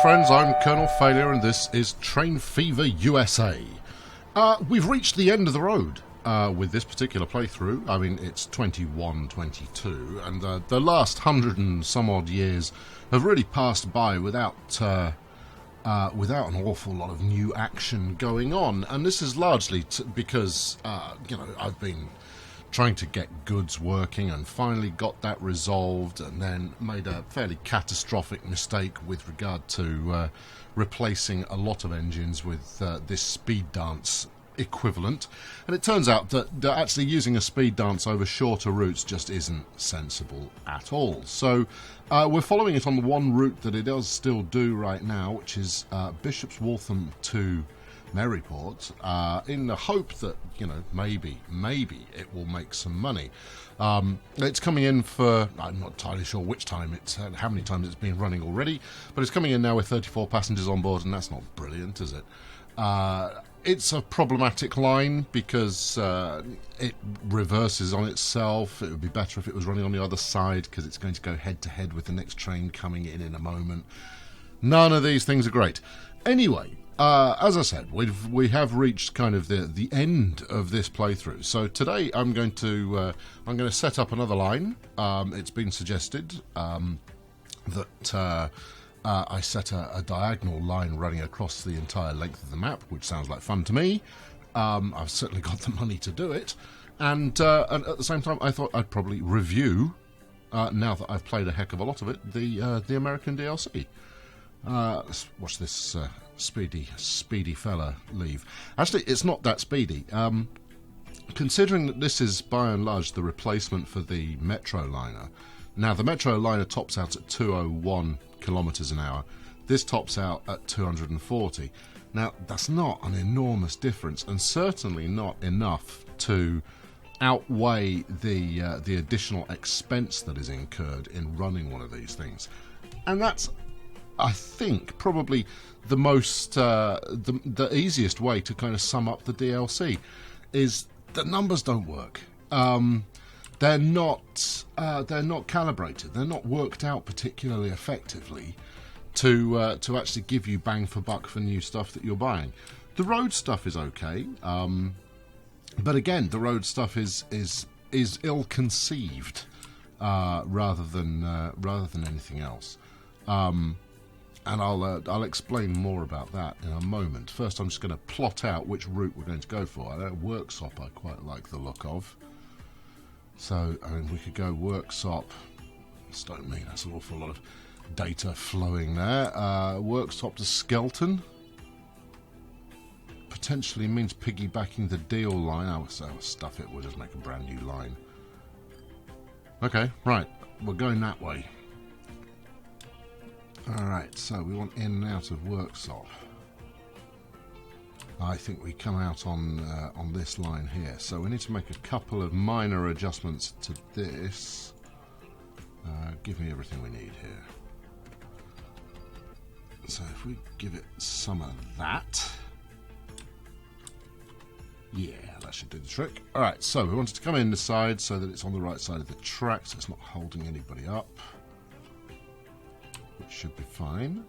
friends, I'm Colonel Failure and this is Train Fever USA. We've reached the end of the road with this particular playthrough. I mean, it's 21-22, and the last 100 and some odd years have really passed by without an awful lot of new action going on. And this is largely because, I've been trying to get goods working and finally got that resolved, and then made a fairly catastrophic mistake with regard to replacing a lot of engines with this speed dance equivalent. And it turns out that actually using a speed dance over shorter routes just isn't sensible at all. So we're following it on the one route that it does still do right now, which is Bishop's Waltham to Maryport, in the hope that, maybe it will make some money. It's coming in for, I'm not entirely sure which time it's, how many times it's been running already, but it's coming in now with 34 passengers on board, and that's not brilliant, is it? It's a problematic line because it reverses on itself. It would be better if it was running on the other side, because it's going to go head-to-head with the next train coming in a moment. None of these things are great. Anyway, as I said, we have reached kind of the end of this playthrough. So today I'm going to set up another line. It's been suggested that I set a diagonal line running across the entire length of the map, which sounds like fun to me. I've certainly got the money to do it, and at the same time, I thought I'd probably review, now that I've played a heck of a lot of it, the American DLC. Let's watch this speedy fella leave. Actually, it's not that speedy. Considering that this is by and large the replacement for the Metroliner. Now, the Metroliner tops out at 201 kilometers an hour. This tops out at 240. Now, that's not an enormous difference, and certainly not enough to outweigh the additional expense that is incurred in running one of these things. And that's, I think, probably the most the easiest way to kind of sum up the DLC is the numbers don't work. They're not calibrated. They're not worked out particularly effectively to actually give you bang for buck for new stuff that you're buying. The road stuff is okay, but again, the road stuff is ill-conceived rather than anything else. And I'll explain more about that in a moment. First, I'm just going to plot out which route we're going to go for. Worksop I quite like the look of. So, I mean, we could go Worksop. Don't mean that's an awful lot of data flowing there. Worksop to Skelton. Potentially means piggybacking the Deal line. I'll stuff it. We'll just make a brand new line. Okay, right. We're going that way. Alright, so we want in and out of Worksop. I think we come out on this line here. So we need to make a couple of minor adjustments to this. Give me everything we need here. So if we give it some of that. Yeah, that should do the trick. Alright, so we want it to come in the side so that it's on the right side of the track, so it's not holding anybody up. Which should be fine.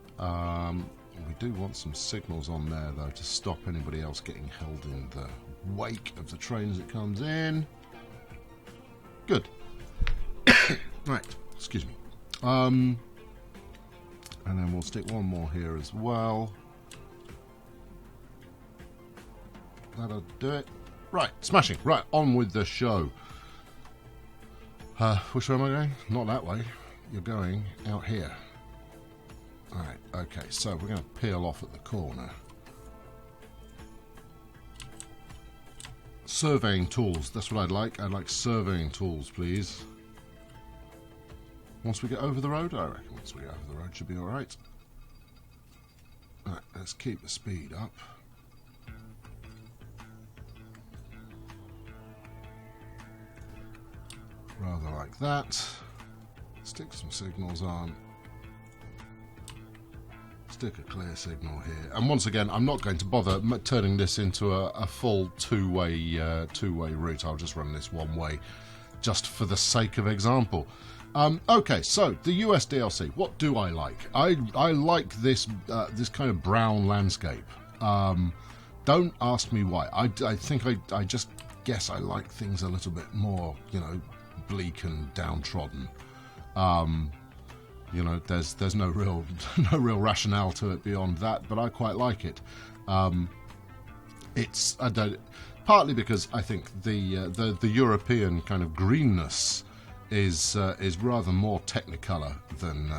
We do want some signals on there, though, to stop anybody else getting held in the wake of the train as it comes in. Good. Right, excuse me. And then we'll stick one more here as well. That'll do it. Right, smashing. Right, on with the show. Which way am I going? Not that way. You're going out here. Alright, okay, so we're going to peel off at the corner. Surveying tools, that's what I'd like. I'd like surveying tools, please. Once we get over the road? I reckon once we get over the road should be alright. Alright, let's keep the speed up. Rather like that. Stick some signals on. Stick a clear signal here, and once again, I'm not going to bother turning this into a full two-way route. I'll just run this one way, just for the sake of example. Okay, so the US DLC. What do I like? I like this this kind of brown landscape. Don't ask me why. I think I just guess I like things a little bit more, bleak and downtrodden. There's no real no real rationale to it beyond that, but I quite like it. Partly because I think the European kind of greenness is rather more Technicolor than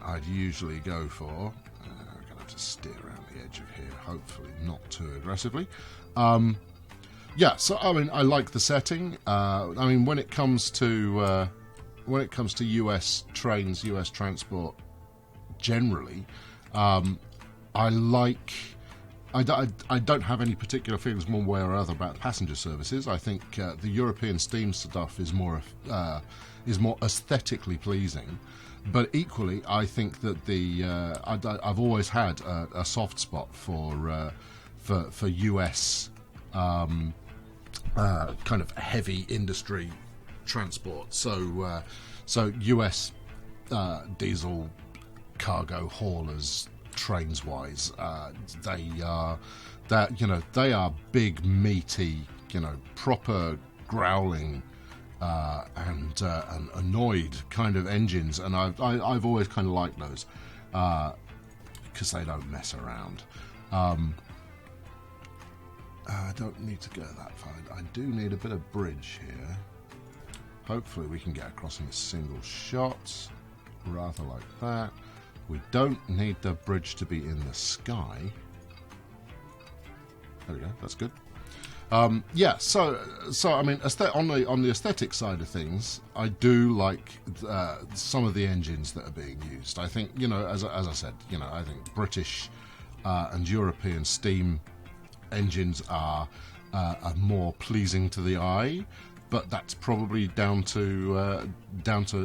I'd usually go for. I'm gonna have to steer around the edge of here, hopefully not too aggressively. So I mean, I like the setting. When it comes to US trains, US transport generally, I don't have any particular feelings one way or other about passenger services. I think the European steam stuff is more aesthetically pleasing, but equally, I think that I've always had a soft spot for US kind of heavy industry transport. So US diesel cargo haulers. Trains wise, they are big, meaty, proper growling and annoyed kind of engines, and I've always kind of liked those because they don't mess around. I don't need to go that far. I do need a bit of bridge here. Hopefully we can get across in a single shot, rather like that. We don't need the bridge to be in the sky. There we go. That's good. So I mean, on the aesthetic side of things, I do like some of the engines that are being used. I think, as I said, I think British and European steam engines are more pleasing to the eye, but that's probably down to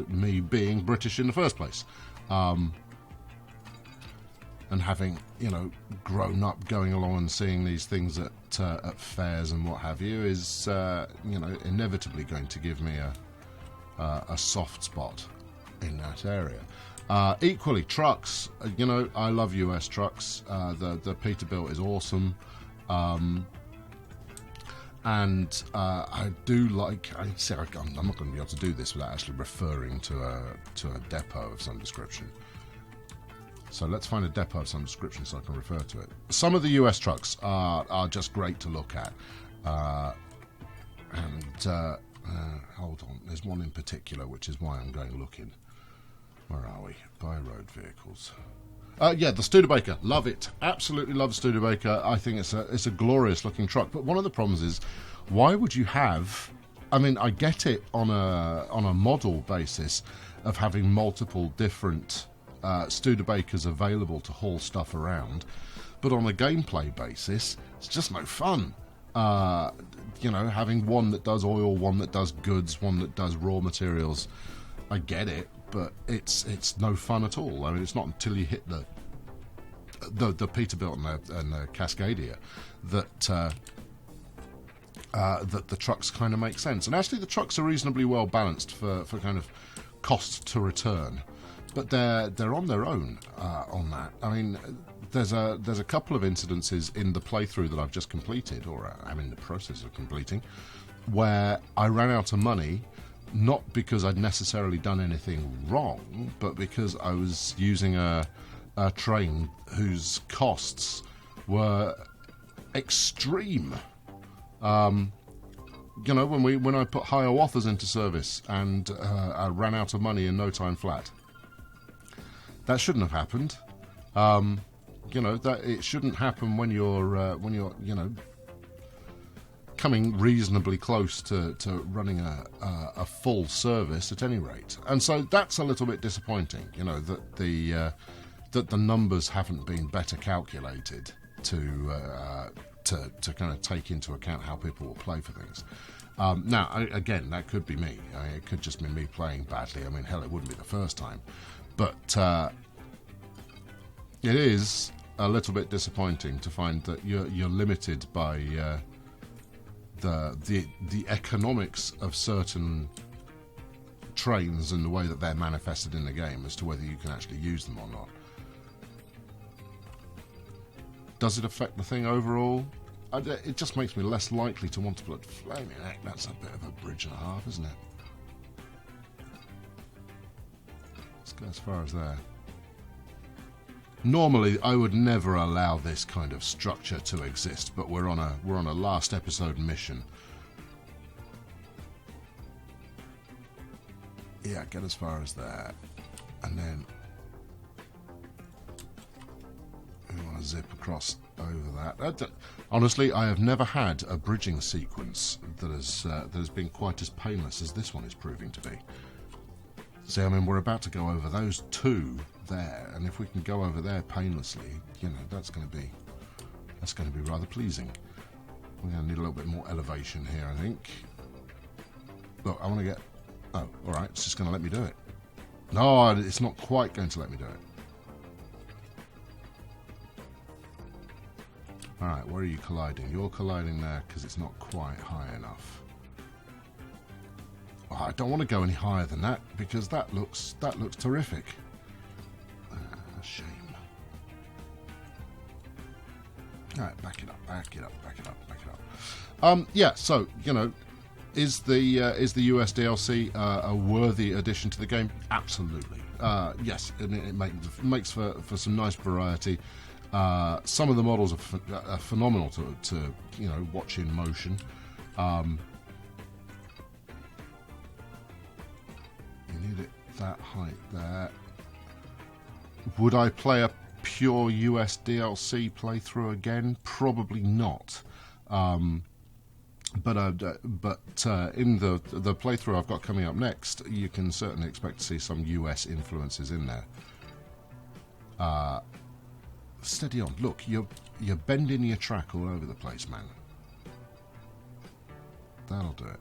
me being British in the first place. And having, grown up going along and seeing these things at fairs and what have you is, inevitably going to give me a soft spot in that area. Equally, trucks, I love US trucks. The Peterbilt is awesome. And I do like, I'm not going to be able to do this without actually referring to a depot of some description. So let's find a depot of some description so I can refer to it. Some of the US trucks are just great to look at. Hold on, there's one in particular, which is why I'm going looking. Where are we? Buy road vehicles. The Studebaker. Love it. Absolutely love Studebaker. I think it's a glorious looking truck. But one of the problems is, why would you have... I mean, I get it on a model basis of having multiple different... Studebakers available to haul stuff around, but on a gameplay basis, it's just no fun. Having one that does oil, one that does goods, one that does raw materials, I get it, but it's no fun at all. I mean, it's not until you hit the Peterbilt and the Cascadia that the trucks kind of make sense. And actually, the trucks are reasonably well balanced for kind of cost to return. But they're on their own on that. I mean, there's a couple of incidences in the playthrough that I've just completed, or I'm in the process of completing, where I ran out of money, not because I'd necessarily done anything wrong, but because I was using a train whose costs were extreme. When I put Hiawatha's into service and I ran out of money in no time flat. That shouldn't have happened. That it shouldn't happen when you're coming reasonably close to running a full service at any rate. And so that's a little bit disappointing. That the numbers haven't been better calculated to kind of take into account how people will play for things. Again, that could be me. It could just be me playing badly. I mean, hell, it wouldn't be the first time. But it is a little bit disappointing to find that you're limited by the economics of certain trains and the way that they're manifested in the game as to whether you can actually use them or not. Does it affect the thing overall? It just makes me less likely to want to put Flaming Heck. That's a bit of a bridge and a half, isn't it? Let's go as far as there. Normally, I would never allow this kind of structure to exist, but we're on a last episode mission. Yeah, get as far as there, and then we want to zip across over that. Honestly, I have never had a bridging sequence that has been quite as painless as this one is proving to be. See, I mean, we're about to go over those two there, and if we can go over there painlessly, you know, that's going to be rather pleasing. We're going to need a little bit more elevation here, I think. Look, I want to get... Oh, all right, it's just going to let me do it. No, it's not quite going to let me do it. All right, where are you colliding? You're colliding there because it's not quite high enough. Oh, I don't want to go any higher than that because that looks terrific. Shame. All right, back it up, back it up, back it up, back it up. Yeah, so you know, is the US DLC a worthy addition to the game? Absolutely. Yes, and it makes for some nice variety. Some of the models are phenomenal to you know, watch in motion. You need it that height there. Would I play a pure US DLC playthrough again? Probably not. But in the playthrough I've got coming up next, you can certainly expect to see some US influences in there. Steady on. Look, you're bending your track all over the place, man. That'll do it.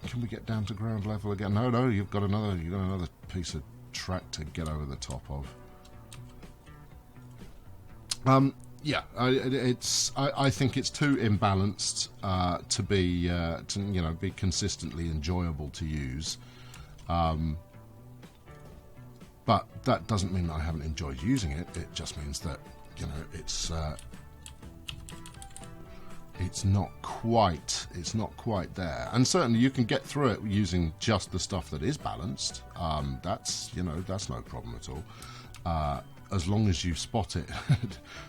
Can we get down to ground level again? No, you've got another piece of track to get over the top of. Yeah, I think it's too imbalanced to be consistently enjoyable to use. But that doesn't mean that I haven't enjoyed using it. It just means that, you know, it's not quite there. And certainly you can get through it using just the stuff that is balanced. That's no problem at all. As long as you spot it,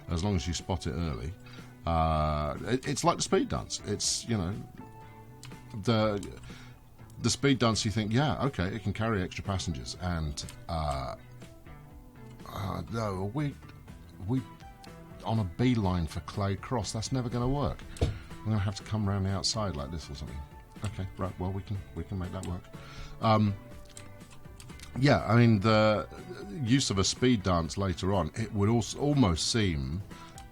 as long as you spot it early. It's like the speed dance. It's, you know, the speed dance, you think, yeah, okay, it can carry extra passengers, and no, we on a beeline for Clay Cross, that's never going to work. We're going to have to come around the outside like this or something. Okay, right, well, we can make that work. Yeah, I mean, the use of a speed dance later on, it would also almost seem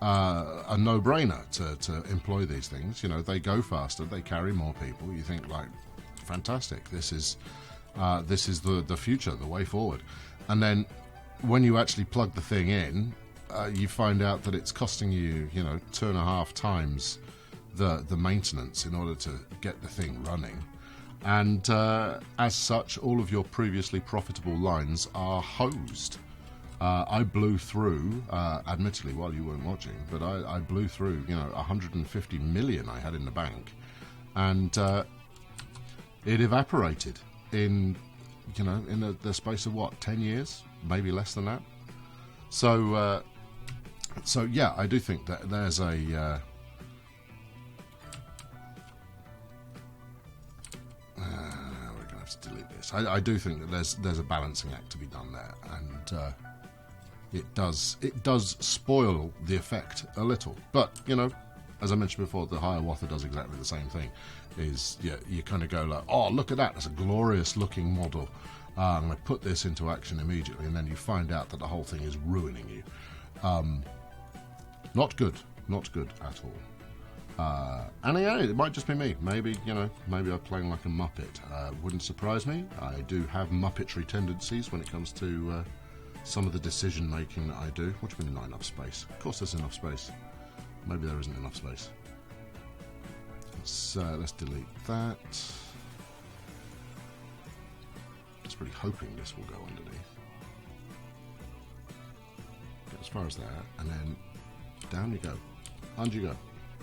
a no-brainer to employ these things. You know, they go faster, they carry more people. You think, like, fantastic, this is the future, the way forward. And then when you actually plug the thing in, you find out that it's costing you, you know, 2.5 times the maintenance in order to get the thing running. And as such, all of your previously profitable lines are hosed. I blew through, admittedly while you weren't watching, but I blew through, you know, 150 million I had in the bank, and it evaporated in, you know, in the space of what, 10 years, maybe less than that. So yeah, I do think that there's a we're gonna have to delete this. I do think that there's a balancing act to be done there, and it does spoil the effect a little. But you know, as I mentioned before, the Hiawatha does exactly the same thing. Is, yeah, you kind of go like, oh, look at that, that's a glorious looking model. I'm going to put this into action immediately, and then you find out that the whole thing is ruining you. Not good at all. And yeah, it might just be me. Maybe, you know, maybe I'm playing like a Muppet. Wouldn't surprise me. I do have Muppetry tendencies when it comes to some of the decision making that I do. What do you mean not enough space? Of course there's enough space. Maybe there isn't enough space. Let's delete that. Just really hoping this will go underneath. Get as far as that, and then down you go. And you go.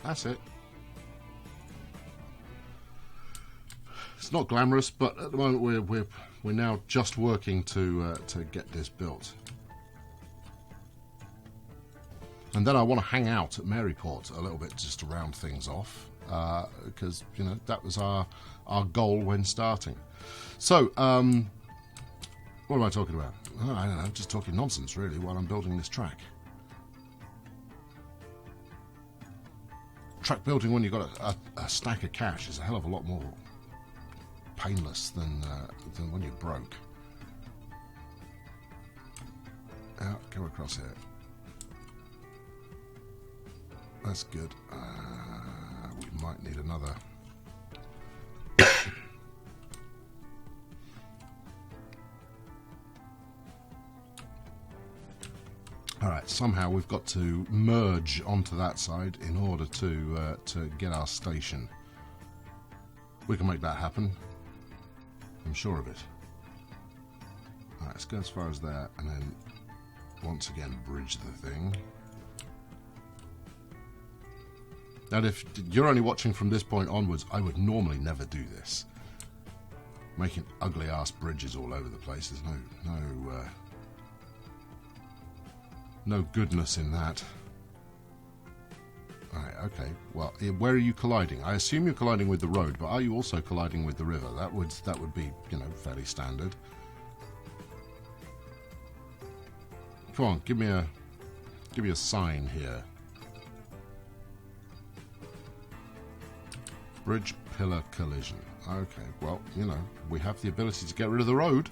That's it. It's not glamorous, but at the moment we're now just working to get this built. And then I want to hang out at Maryport a little bit just to round things off, because you know that was our goal when starting. So, what am I talking about? Oh, I don't know, just talking nonsense really while I'm building this track. Track building when you've got a stack of cash is a hell of a lot more painless than when you're broke. Go across here. That's good. We might need another. Alright, somehow we've got to merge onto that side in order to get our station. We can make that happen. I'm sure of it. Alright, let's go as far as there and then once again bridge the thing. And if you're only watching from this point onwards, I would normally never do this. Making ugly ass bridges all over the place. There's no goodness in that. Right, okay. Well, where are you colliding? I assume you're colliding with the road, but are you also colliding with the river? That would be, you know, fairly standard. Come on, give me a sign here. Bridge pillar collision. Okay, well, you know, we have the ability to get rid of the road.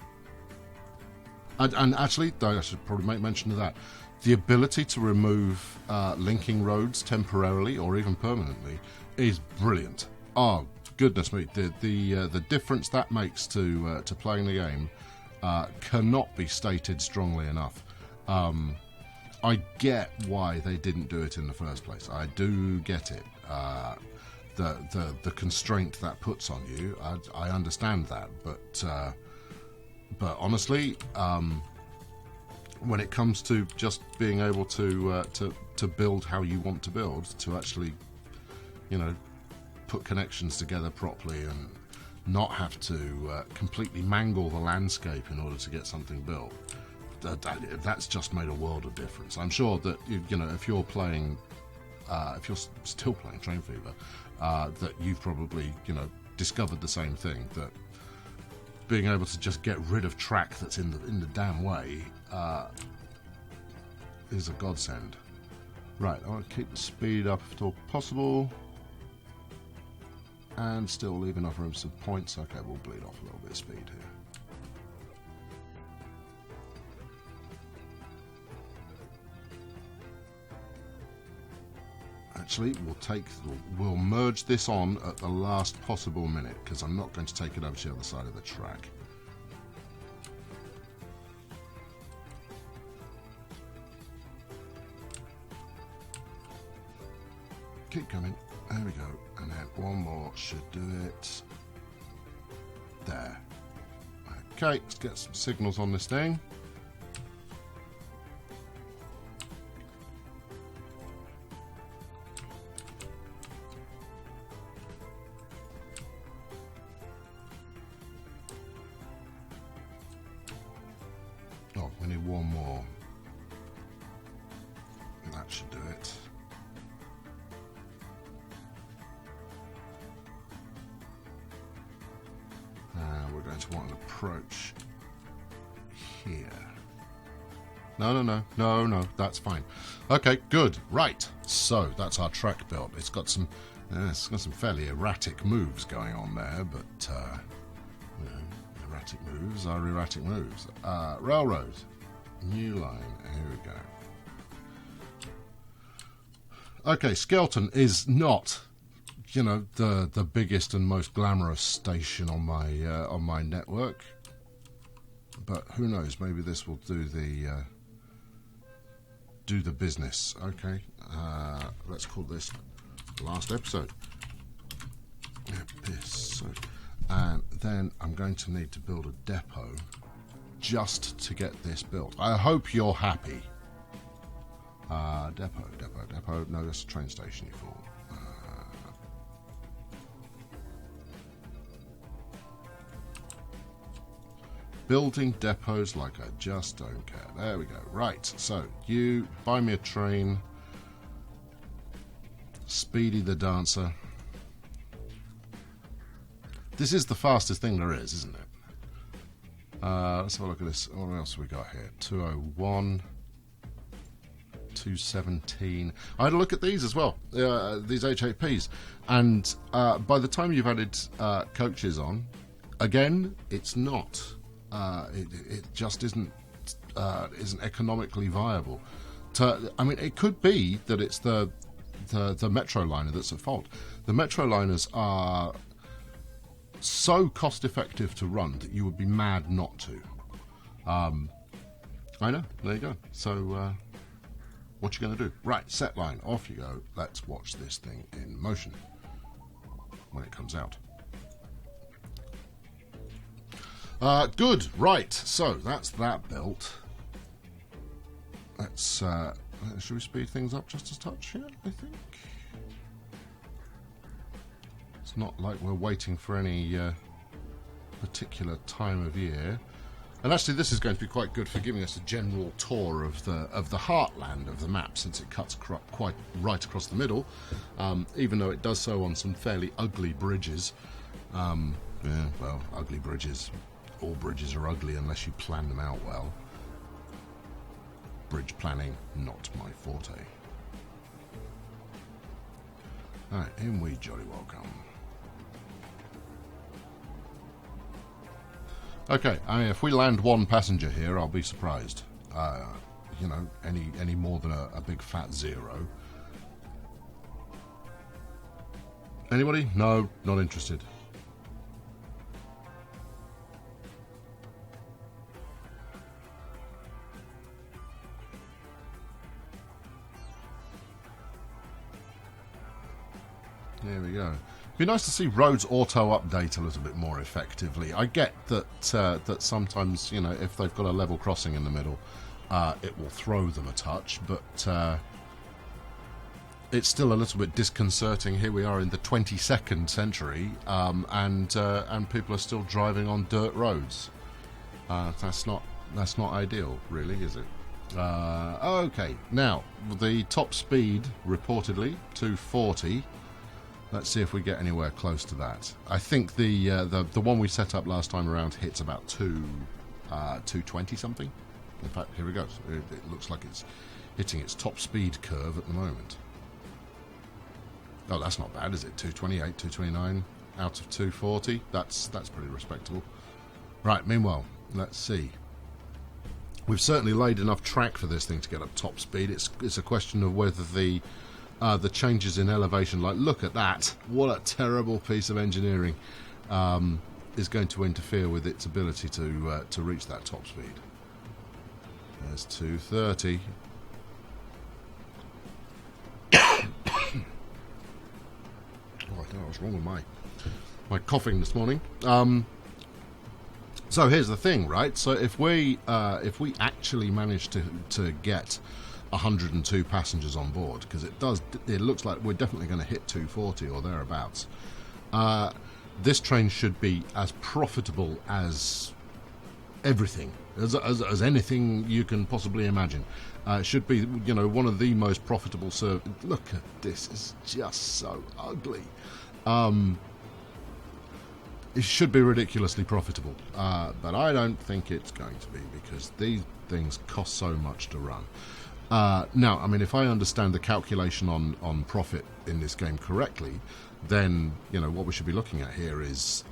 And actually, I should probably make mention of that. The ability to remove linking roads temporarily or even permanently is brilliant. Oh, goodness me. The difference that makes to playing the game cannot be stated strongly enough. I get why they didn't do it in the first place. I do get it. The constraint that puts on you, I understand that, but honestly, when it comes to just being able to build how you want to build, to actually, you know, put connections together properly and not have to completely mangle the landscape in order to get something built, that's just made a world of difference. I'm sure that you know if you're playing, if you're still playing Train Fever, that you've probably discovered the same thing, that being able to just get rid of track that's in the damn way is a godsend. Right, I want to keep the speed up if at all possible, and still leave enough room for some points. Okay, we'll bleed off a little bit of speed here. Actually, we'll merge this on at the last possible minute, because I'm not going to take it over to the other side of the track. Keep coming. There we go. And then one more should do it. There. Okay, let's get some signals on this thing. Oh, we need one more. That should do it. We're going to want an approach here. No, that's fine. Okay, good. Right, so that's our track built. It's got some fairly erratic moves going on there, but erratic moves are erratic moves. Railroad, new line. Here we go. Okay, Skelton is not, the biggest and most glamorous station on my network, but who knows? Maybe this will do the business. Okay, let's call this last episode. Piss. And then I'm going to need to build a depot just to get this built. I hope you're happy. Depot. No, that's a train station, you fool. Building depots like I just don't care. There we go. Right, so you buy me a train. Speedy the Dancer. This is the fastest thing there is, isn't it? Let's have a look at this. What else have we got here? 201. 217. I had a look at these as well, these HAPs, and by the time you've added coaches on, again, it's not. It just isn't economically viable. I mean, it could be that it's the Metroliner that's at fault. The Metroliners are so cost effective to run that you would be mad not to. I know. There you go. So. What you going to do? Right, set line, off you go. Let's watch this thing in motion when it comes out. Good, right, so that's that built. Let's, should we speed things up just a touch here, I think? It's not like we're waiting for any particular time of year. And actually, this is going to be quite good for giving us a general tour of the heartland of the map, since it cuts quite right across the middle, even though it does so on some fairly ugly bridges. Yeah, well, ugly bridges. All bridges are ugly unless you plan them out well. Bridge planning, not my forte. Alright, in we jolly well come. Okay, I mean, if we land one passenger here, I'll be surprised. You know, any more than a big fat zero. Anybody? No, not interested. There we go. Be nice to see roads auto-update a little bit more effectively. I get that that sometimes, you know, if they've got a level crossing in the middle, it will throw them a touch, but it's still a little bit disconcerting. Here we are in the 22nd century, and people are still driving on dirt roads. That's not ideal, really, is it? Okay, now the top speed reportedly 240. Let's see if we get anywhere close to that. I think the one we set up last time around hits about 220 something. In fact, here we go. It looks like it's hitting its top speed curve at the moment. Oh, that's not bad, is it? 228, 229 out of 240. That's pretty respectable. Right. Meanwhile, let's see. We've certainly laid enough track for this thing to get up top speed. It's a question of whether the changes in elevation, like look at that, what a terrible piece of engineering, is going to interfere with its ability to reach that top speed. There's 230. Oh, I don't know what's wrong with my coughing this morning. So here's the thing, right? So if we actually manage to get 102 passengers on board, because it looks like we're definitely going to hit 240 or thereabouts. This train should be as profitable as everything, as anything you can possibly imagine. It should be, you know, one of the most profitable Look at this, it's just so ugly. It should be ridiculously profitable, but I don't think it's going to be, because these things cost so much to run. Now, I mean, if I understand the calculation on profit in this game correctly, then, you know, what we should be looking at here is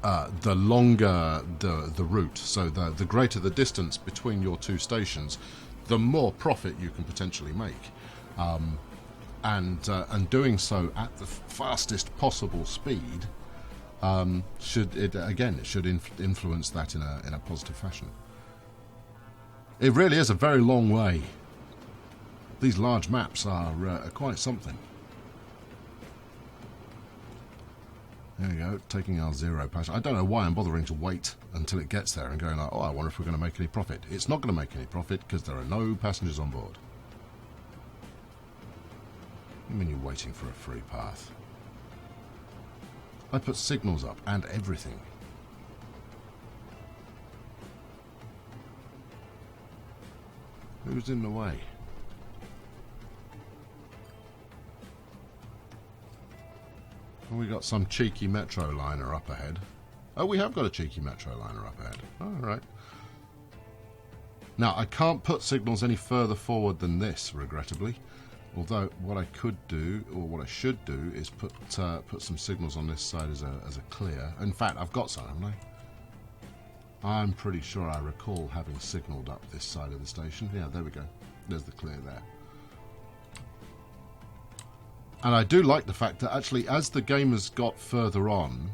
the longer the route, so the greater the distance between your two stations, the more profit you can potentially make. And doing so at the fastest possible speed should influence that in a positive fashion. It really is a very long way. These large maps are quite something. There you go, taking our 0 passenger. I don't know why I'm bothering to wait until it gets there and going like, oh, I wonder if we're going to make any profit. It's not going to make any profit because there are no passengers on board. I mean, you're waiting for a free path. I put signals up and everything. Who's in the way? We got some cheeky metro liner up ahead. Oh, we have got a cheeky metro liner up ahead. All right. Now, I can't put signals any further forward than this, regrettably. Although, what I could do, or what I should do, is put some signals on this side as a clear. In fact, I've got some, haven't I? I'm pretty sure I recall having signalled up this side of the station. Yeah, there we go. There's the clear there. And I do like the fact that actually, as the game has got further on,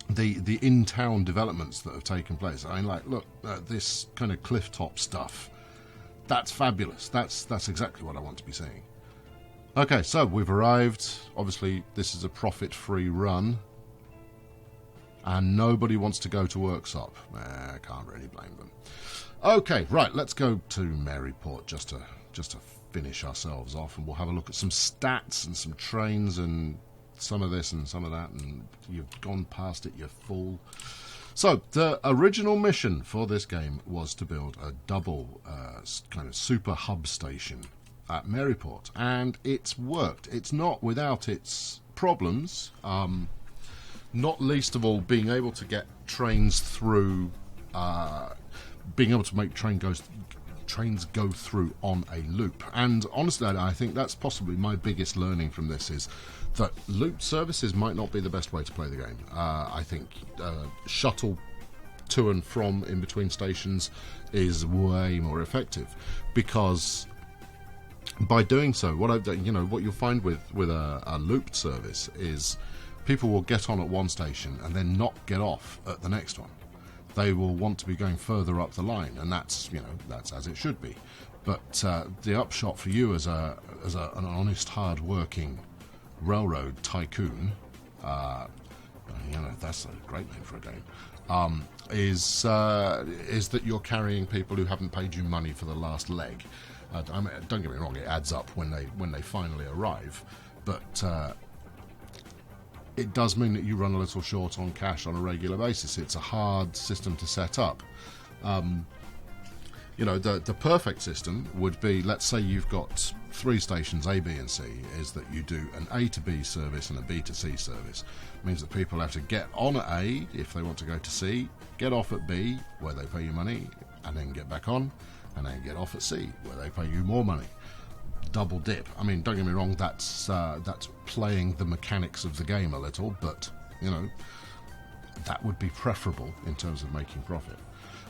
the in-town developments that have taken place. I mean, like, look, this kind of cliff-top stuff. That's fabulous. That's exactly what I want to be seeing. Okay, so we've arrived. Obviously, this is a profit-free run, and nobody wants to go to Worksop. I can't really blame them. Okay, right. Let's go to Maryport just to finish ourselves off, and we'll have a look at some stats and some trains and some of this and some of that, and you've gone past it, you fool. So the original mission for this game was to build a double kind of super hub station at Maryport, and it's worked. It's not without its problems, not least of all being able to get trains through, being able to make trains go through on a loop. And honestly, I think that's possibly my biggest learning from this, is that loop services might not be the best way to play the game. I think shuttle to and from in between stations is way more effective, because by doing so, what you'll find with a looped service is people will get on at one station and then not get off at the next one. They will want to be going further up the line, and that's as it should be. But the upshot for you as an honest, hard-working railroad tycoon, that's a great name for a game, is that you're carrying people who haven't paid you money for the last leg. Don't get me wrong; it adds up when they finally arrive, but it does mean that you run a little short on cash on a regular basis. It's a hard system to set up. The perfect system would be, let's say you've got 3 stations, A, B and C, is that you do an A to B service and a B to C service. It means that people have to get on at A if they want to go to C, get off at B where they pay you money, and then get back on, and then get off at C where they pay you more money. Double dip. I mean, don't get me wrong, that's playing the mechanics of the game a little, but that would be preferable in terms of making profit.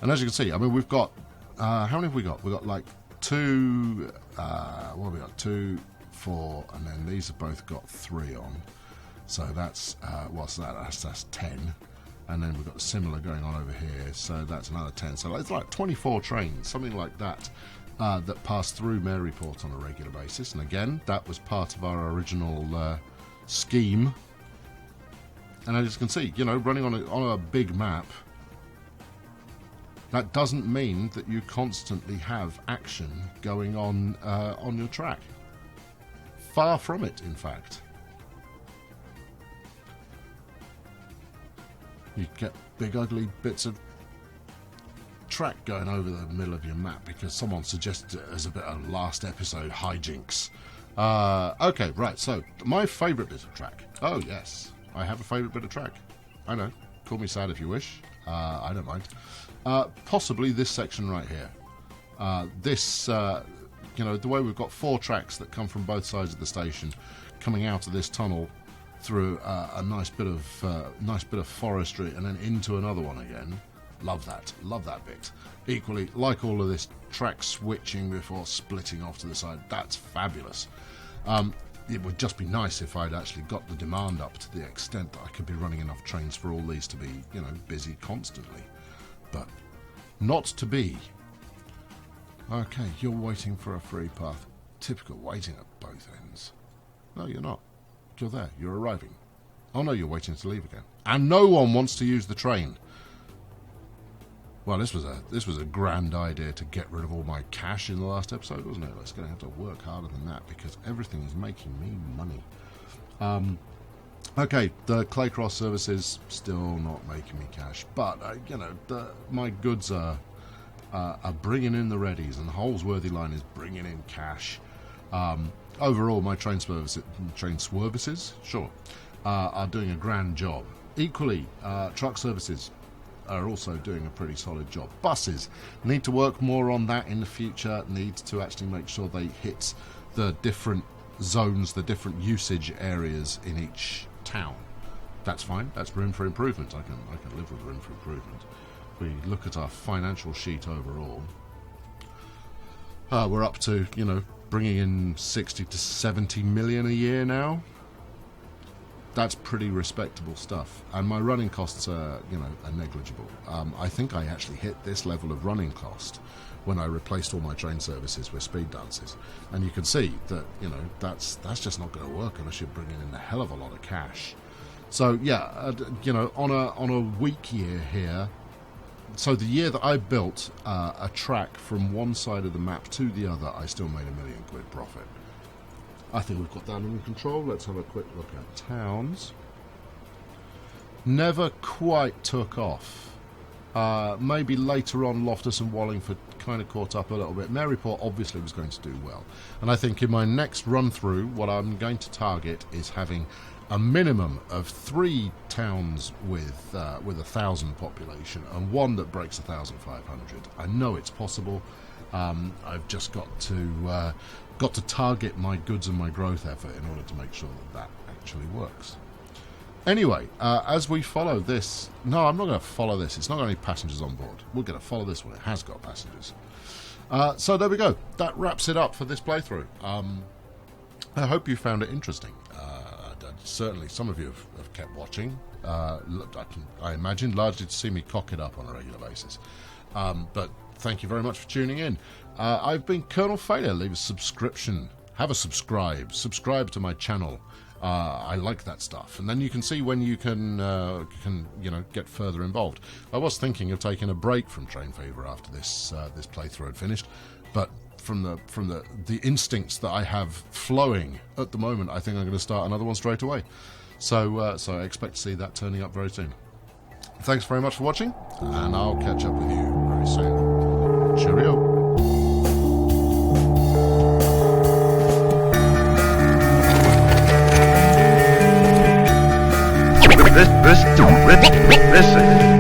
And as you can see, I mean, we've got how many have we got? We've got like 2 what have we got? 2, 4, and then these have both got 3 on, so that's what's that? That's 10. And then we've got similar going on over here, so that's another 10. So it's like 24 trains, something like that, that pass through Maryport on a regular basis. And again, that was part of our original scheme. And as you can see, running on a big map, that doesn't mean that you constantly have action going on your track. Far from it, in fact. You get big ugly bits of track going over the middle of your map because someone suggested it as a bit of last episode hijinks. Okay, right, so my favourite bit of track. Oh yes, I have a favourite bit of track. I know, call me sad if you wish. I don't mind. Possibly this section right here. The way we've got 4 tracks that come from both sides of the station coming out of this tunnel through a nice bit of forestry and then into another one again. Love that bit. Equally, like all of this track switching before splitting off to the side, that's fabulous. It would just be nice if I'd actually got the demand up to the extent that I could be running enough trains for all these to be, busy constantly. But not to be. Okay, you're waiting for a free path. Typical waiting at both ends. No, you're not. You're there. You're arriving. Oh no, you're waiting to leave again. And no one wants to use the train. Well, this was a grand idea to get rid of all my cash in the last episode, wasn't it? It's going to have to work harder than that because everything is making me money. Okay, the Claycross services still not making me cash, but my goods are bringing in the readies, and the Holsworthy line is bringing in cash. Overall, my train services, sure, are doing a grand job. Equally, truck services are also doing a pretty solid job. Buses need to work more on that in the future, need to actually make sure they hit the different zones, the different usage areas in each town. That's fine, that's room for improvement. I can live with room for improvement. We look at our financial sheet overall, we're up to, bringing in 60 to 70 million a year now. That's pretty respectable stuff, and my running costs are negligible. I think I actually hit this level of running cost when I replaced all my train services with speed dances, and you can see that that's just not going to work unless you're bringing in a hell of a lot of cash. So yeah, on a weak year here. So the year that I built a track from one side of the map to the other, I still made £1 million profit. I think we've got that under control. Let's have a quick look at towns. Never quite took off. Maybe later on Loftus and Wallingford kind of caught up a little bit. Maryport obviously was going to do well. And I think in my next run through, what I'm going to target is having a minimum of 3 towns with 1,000 population and one that breaks 1,500. I know it's possible. I've just got to target my goods and my growth effort in order to make sure that actually works. Anyway, as we follow this... No, I'm not going to follow this. It's not got any passengers on board. We're going to follow this one. It has got passengers. So there we go. That wraps it up for this playthrough. I hope you found it interesting. Certainly some of you have kept watching. I imagine largely to see me cock it up on a regular basis. But thank you very much for tuning in. I've been Colonel Failure. Leave a subscription. Have a subscribe. Subscribe to my channel. I like that stuff, and then you can see when you can get further involved. I was thinking of taking a break from Train Fever after this playthrough had finished, but from the instincts that I have flowing at the moment, I think I'm going to start another one straight away. So I expect to see that turning up very soon. Thanks very much for watching, and I'll catch up with you very soon. Cheerio. Listen.